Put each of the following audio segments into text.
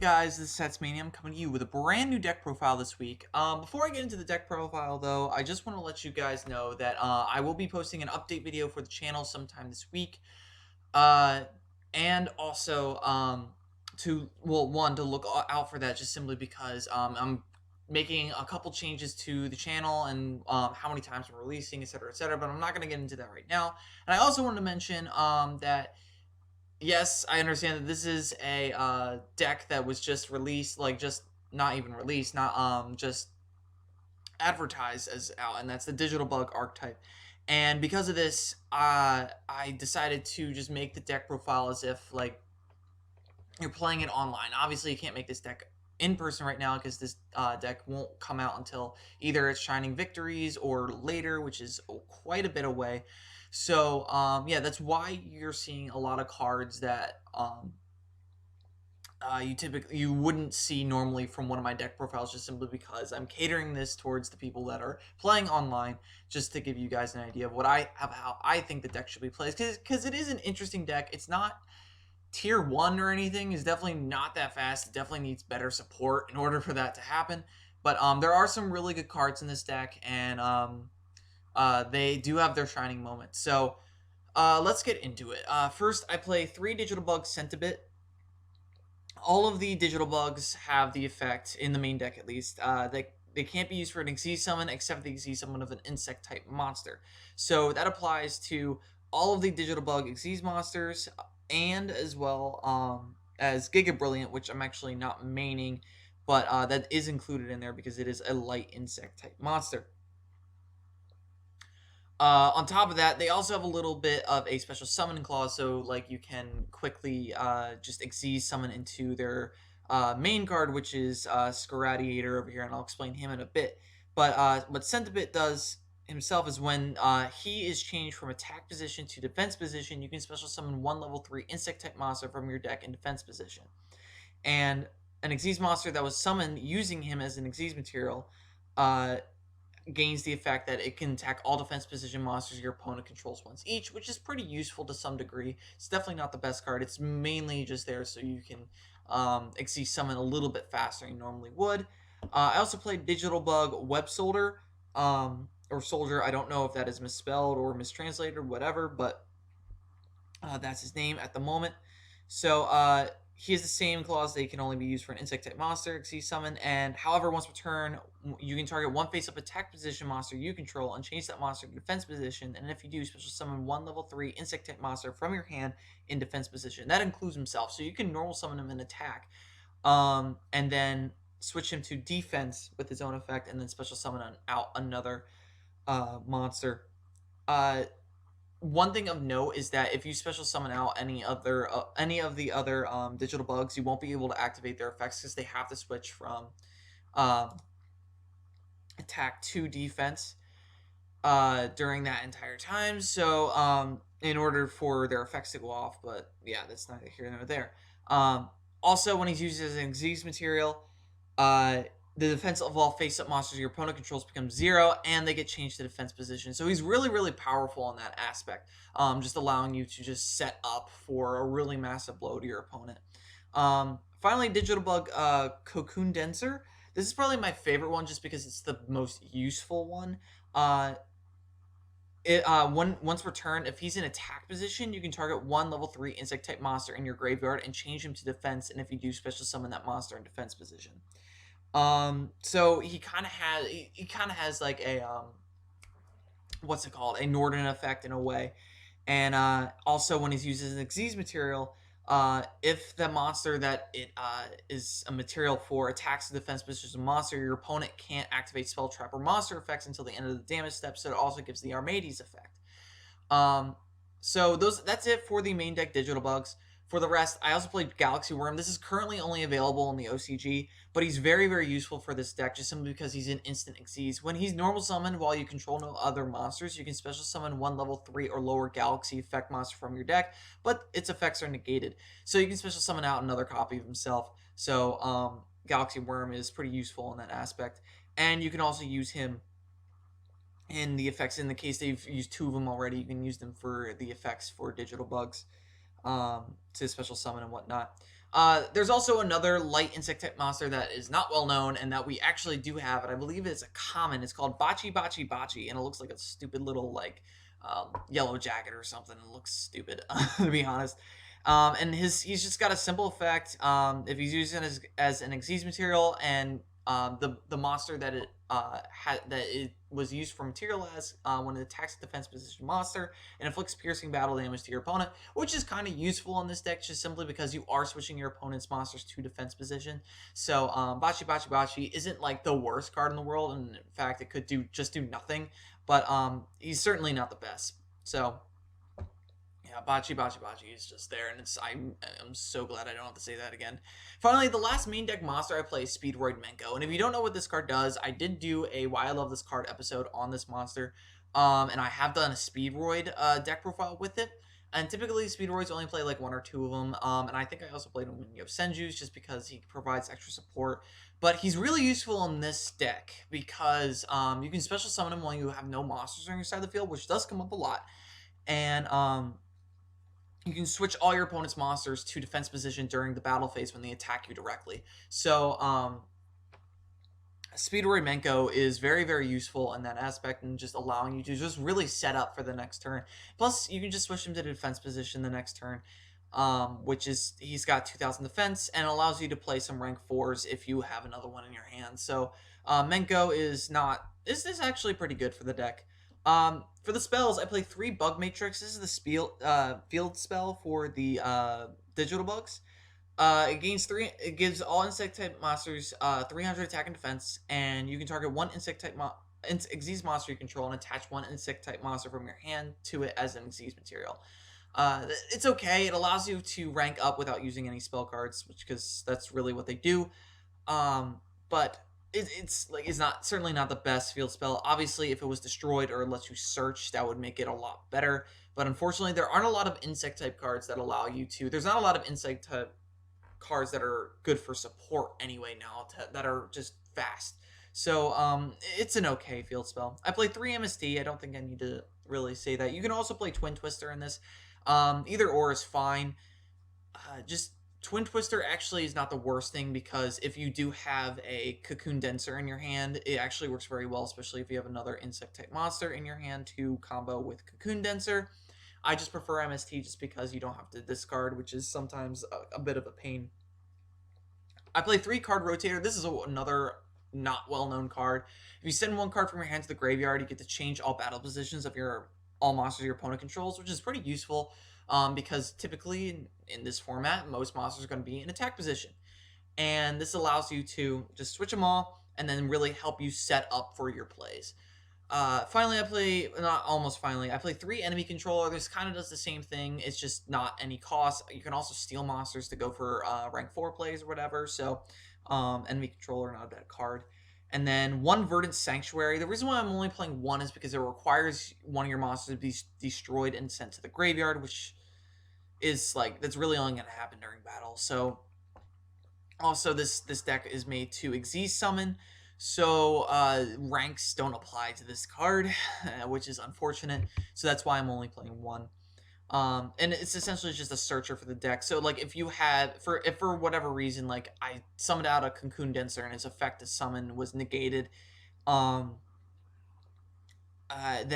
guys? This is Satsmania. I'm coming to you with a brand new deck profile this week. Before I get into the deck profile, though, I just want to let you guys know that I will be posting an update video for the channel sometime this week. Uh, and also, one, to look out for that just simply because I'm making a couple changes to the channel and how many times I'm releasing, etc., etc., but I'm not going to get into that right now. And I also wanted to mention that yes, I understand that this is a deck that was just released, like just not even released, not just advertised as out, and that's the Digital Bug archetype. And because of this, I decided to just make the deck profile as if like you're playing it online. Obviously, you can't make this deck in person right now because this deck won't come out until either it's Shining Victories or later, which is quite a bit away. So yeah, that's why you're seeing a lot of cards that you wouldn't see normally from one of my deck profiles, just simply because I'm catering this towards the people that are playing online, just to give you guys an idea of what I have, how I think the deck should be played, because it is an interesting deck. It's not tier 1 or anything. Is definitely not that fast. It definitely needs better support in order for that to happen, but there are some really good cards in this deck, and they do have their shining moments. So let's get into it. First, I play 3 Digital Bug Centibit. All of the Digital Bugs have the effect, in the main deck at least, they can't be used for an Xyz summon except the Xyz summon of an insect type monster. So that applies to all of the Digital Bug Xyz monsters, and as well as Giga Brilliant, which I'm actually not maining, but that is included in there because it is a light insect type monster. On top of that, they also have a little bit of a special summon clause, so like you can quickly just Xyz summon into their main card, which is Scaradiator over here, and I'll explain him in a bit. But what Centibit does himself is when he is changed from attack position to defense position, you can special summon one level 3 insect type monster from your deck in defense position. And an Xyz monster that was summoned using him as an Xyz material gains the effect that it can attack all defense position monsters your opponent controls once each, which is pretty useful to some degree. It's definitely not the best card. It's mainly just there so you can Xyz summon a little bit faster than you normally would. I also played Digital Bug Web Soldier, or Soldier. I don't know if that is misspelled or mistranslated or whatever, but that's his name at the moment. So he has the same clause that he can only be used for an insect type monster, Xyz summon, and however, once per turn, you can target one face up attack position monster you control and change that monster to defense position, and if you do, special summon one level 3 insect type monster from your hand in defense position. That includes himself, so you can normal summon him in attack, and then switch him to defense with his own effect, and then special summon out another monster. One thing of note is that if you special summon out any of the other digital bugs, you won't be able to activate their effects because they have to switch from attack to defense during that entire time. So in order for their effects to go off, but yeah, that's neither here nor there. Also, when he's used as an Xyz material, the defense of all face-up monsters your opponent controls becomes 0, and they get changed to defense position. So he's really, really powerful in that aspect, just allowing you to just set up for a really massive blow to your opponent. Finally, Digital Bug Cocoon Denser. This is probably my favorite one just because it's the most useful one. Once per turn, if he's in attack position, you can target one level 3 insect type monster in your graveyard and change him to defense, and if you do, special summon that monster in defense position. So he kind of has like a what's it called, a Norden effect in a way, and also when he's used as an Xyz material, if the monster that it is a material for attacks the defense position monster, your opponent can't activate spell, trap, or monster effects until the end of the damage step. So it also gives the Armades effect. So that's it for the main deck Digital Bugs. For the rest, I also played Galaxy Worm. This is currently only available in the OCG, but he's very, very useful for this deck just simply because he's an instant Xyz. When he's normal summoned while you control no other monsters, you can special summon one level 3 or lower Galaxy effect monster from your deck, but its effects are negated. So you can special summon out another copy of himself. So Galaxy Worm is pretty useful in that aspect. And you can also use him in the effects. In the case they've used 2 of them already, you can use them for the effects for Digital Bugs, to special summon and whatnot. There's also another light insect type monster that is not well known and that we actually do have, and I believe it's a common. It's called Baci Baci Baci, and it looks like a stupid little like yellow jacket or something. It looks stupid, to be honest. And he's just got a simple effect. If he's using it as an Xyz material, and the monster that it was used for material as when it attacks a defense position monster and inflicts piercing battle damage to your opponent, which is kind of useful in this deck just simply because you are switching your opponent's monsters to defense position. So Baci Baci Baci isn't like the worst card in the world, and in fact it could do nothing, but he's certainly not the best. So yeah, Baci Baci Baci is just there, and I'm so glad I don't have to say that again. Finally, the last main deck monster I play is Speedroid Menko, and if you don't know what this card does, I did do a Why I Love This Card episode on this monster, and I have done a Speedroid deck profile with it. And typically, Speedroids only play like one or two of them, and I think I also played him when you have Senjus just because he provides extra support. But he's really useful in this deck because you can special summon him while you have no monsters on your side of the field, which does come up a lot, and you can switch all your opponent's monsters to defense position during the battle phase when they attack you directly. So, Speedroid Menko is very, very useful in that aspect and just allowing you to just really set up for the next turn. Plus, you can just switch him to the defense position the next turn, which is, he's got 2,000 defense and allows you to play some rank 4s if you have another one in your hand. So, Menko is actually pretty good for the deck. For the spells, I play 3 Bug Matrix. This is the field spell for the digital bugs. It gives all insect type monsters 300 attack and defense, and you can target one insect type Xyz monster you control and attach one insect type monster from your hand to it as an Xyz material. It's okay. It allows you to rank up without using any spell cards, because that's really what they do. But it's not certainly not the best field spell. Obviously, if it was destroyed or lets you search, that would make it a lot better. But unfortunately, there aren't a lot of insect type cards that allow you to. There's not a lot of insect type cards that are good for support anyway now that are just fast. So it's an okay field spell. I play 3 MST. I don't think I need to really say that. You can also play Twin Twister in this. Either or is fine. Just Twin Twister actually is not the worst thing, because if you do have a Cocoon Denser in your hand, it actually works very well, especially if you have another insect type monster in your hand to combo with Cocoon Denser. I just prefer MST just because you don't have to discard, which is sometimes a bit of a pain. I play 3 card Rotator. This is another not well-known card. If you send one card from your hand to the graveyard, you get to change all battle positions of all monsters your opponent controls, which is pretty useful, because typically in this format, most monsters are going to be in attack position. And this allows you to just switch them all and then really help you set up for your plays. Finally, I play 3 enemy controller. This kind of does the same thing. It's just not any cost. You can also steal monsters to go for rank 4 plays or whatever. So, enemy controller, not a bad card. And then 1 Verdant Sanctuary. The reason why I'm only playing 1 is because it requires one of your monsters to be destroyed and sent to the graveyard, which is that's really only going to happen during battle. So, also this deck is made to Xyz summon. So ranks don't apply to this card, which is unfortunate. So that's why I'm only playing 1. And it's essentially just a searcher for the deck. So if you had, if for whatever reason, I summoned out a Cocoon Denser and its effect to summon was negated, then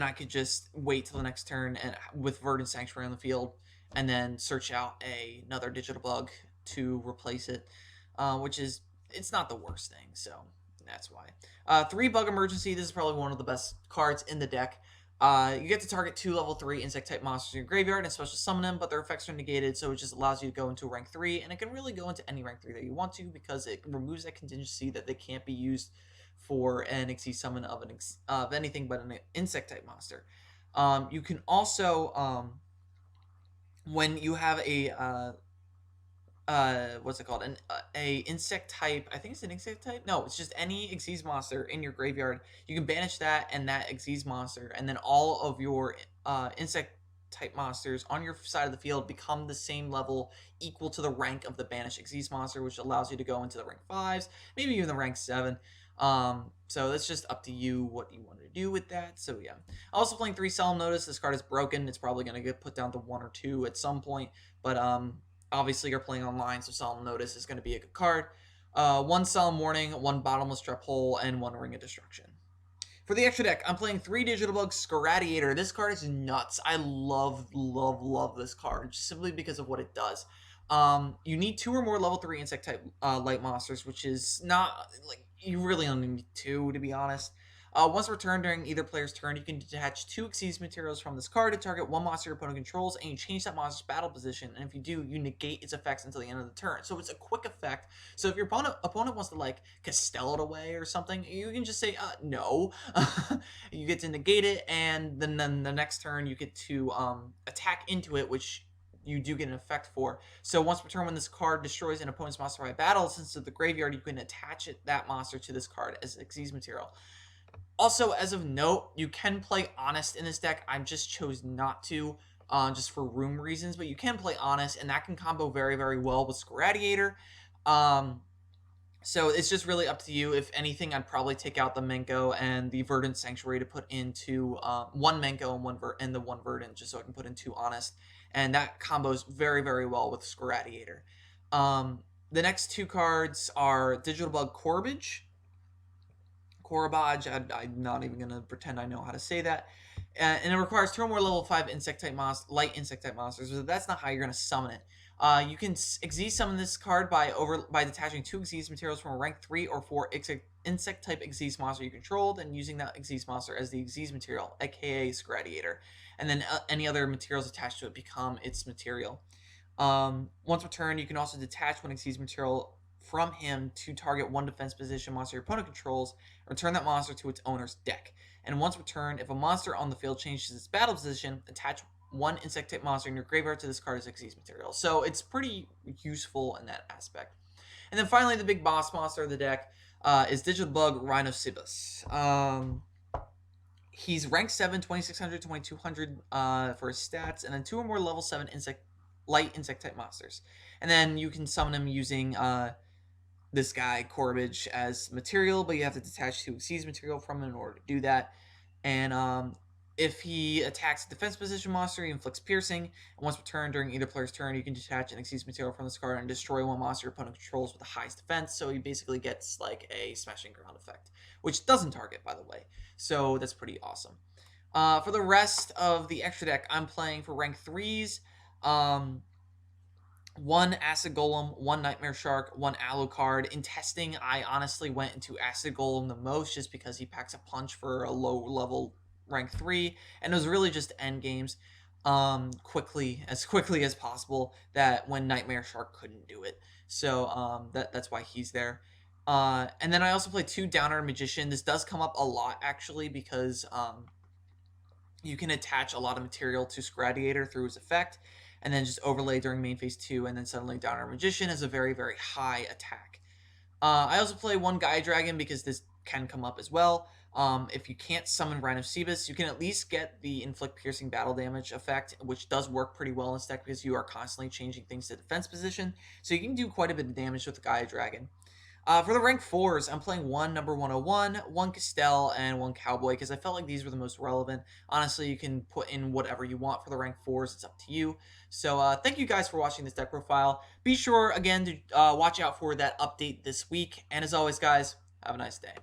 I could just wait till the next turn and with Verdant Sanctuary on the field, and then search out another digital bug to replace it, which is, it's not the worst thing. So that's why. 3 Bug Emergency. This is probably one of the best cards in the deck. You get to target 2 level 3 insect type monsters in your graveyard and special summon them, but their effects are negated, so it just allows you to go into rank 3, and it can really go into any rank 3 that you want to, because it removes that contingency that they can't be used for an Xyz summon of anything but an insect type monster. You can also, when you have a what's it called? A insect type. I think it's an insect type. No, it's just any Xyz monster in your graveyard. You can banish that and that Xyz monster, and then all of your insect type monsters on your side of the field become the same level, equal to the rank of the banished Xyz monster, which allows you to go into the rank 5s, maybe even the rank 7. So that's just up to you what you want to do with that. So yeah, also playing 3 Solemn Notice. This card is broken. It's probably going to get put down to 1 or 2 at some point, but obviously you're playing online, so Solemn Notice is going to be a good card. One Solemn Warning, one Bottomless Trap Hole, and one Ring of Destruction. For the extra deck, I'm playing 3 Digital Bug Scaradiator. This card is nuts. I love this card, just simply because of what it does. You need 2 or more level 3 insect type light monsters, which is not, like, you really only need 2, to be honest. Once returned during either player's turn, you can detach 2 Xyz materials from this card to target one monster your opponent controls, and you change that monster's battle position, and if you do, you negate its effects until the end of the turn. So it's a quick effect. So if your opponent wants to, like, Castell it away or something, you can just say, no. You get to negate it, and then the next turn you get to attack into it, which you do get an effect for. So once per turn, when this card destroys an opponent's monster by battle, since it's the graveyard, you can attach that monster to this card as Xyz material. Also, as of note, you can play Honest in this deck. I just chose not to, just for room reasons, but you can play Honest, and that can combo very, very well with Scaradiator. So it's just really up to you. If anything, I'd probably take out the Menko and the Verdant Sanctuary to put into one Menko and the one Verdant, just so I can put in 2 Honest. And that combos very, very well with Scaradiator. The next 2 cards are Digital Bug Corbage. I'm not even going to pretend I know how to say that. And it requires 2 or more level 5 light insect type monsters, but that's not how you're going to summon it. You can Xyz summon this card by detaching 2 Xyz materials from a rank 3 or 4 insect type Xyz monster you controlled, and using that Xyz monster as the Xyz material, aka Scaradiator. And then any other materials attached to it become its material. Once returned, you can also detach one Xyz material from him to target one defense position monster your opponent controls, return that monster to its owner's deck. And once returned, if a monster on the field changes its battle position, attach one insect type monster in your graveyard to this card as Xyz material. So it's pretty useful in that aspect. And then finally, the big boss monster of the deck is Digital Bug Rhinocibus. He's rank 7, 2600, 2200 for his stats, and then 2 or more level 7 light insect type monsters. And then you can summon him using this guy, Corbage, as material, but you have to detach 2 Xyz material from him in order to do that. And if he attacks a defense position monster, he inflicts piercing. And once returned during either player's turn, you can detach an Xyz material from this card and destroy one monster your opponent controls with the highest defense. So he basically gets like a smashing ground effect, which doesn't target, by the way. So that's pretty awesome. For the rest of the extra deck, I'm playing for rank 3s. 1 Acid Golem, 1 Nightmare Shark, 1 Alucard. In testing, I honestly went into Acid Golem the most just because he packs a punch for a low level rank 3, and it was really just end games quickly as possible, that when Nightmare Shark couldn't do it. So that's why he's there. And then I also play 2 Downer Magician. This does come up a lot, actually, because you can attach a lot of material to Scaradiator through his effect, and then just overlay during main phase 2, and then suddenly Downer Magician has a very, very high attack. I also play 1 Gaia Dragon because this can come up as well. If you can't summon Rhinocibus, you can at least get the Inflict Piercing Battle Damage effect, which does work pretty well in this deck because you are constantly changing things to defense position, so you can do quite a bit of damage with the Gaia Dragon. For the rank 4s, I'm playing 1 Number 101, 1 Castell, and 1 Cowboy, because I felt like these were the most relevant. Honestly, you can put in whatever you want for the rank 4s. It's up to you. So thank you guys for watching this deck profile. Be sure, again, to watch out for that update this week. And as always, guys, have a nice day.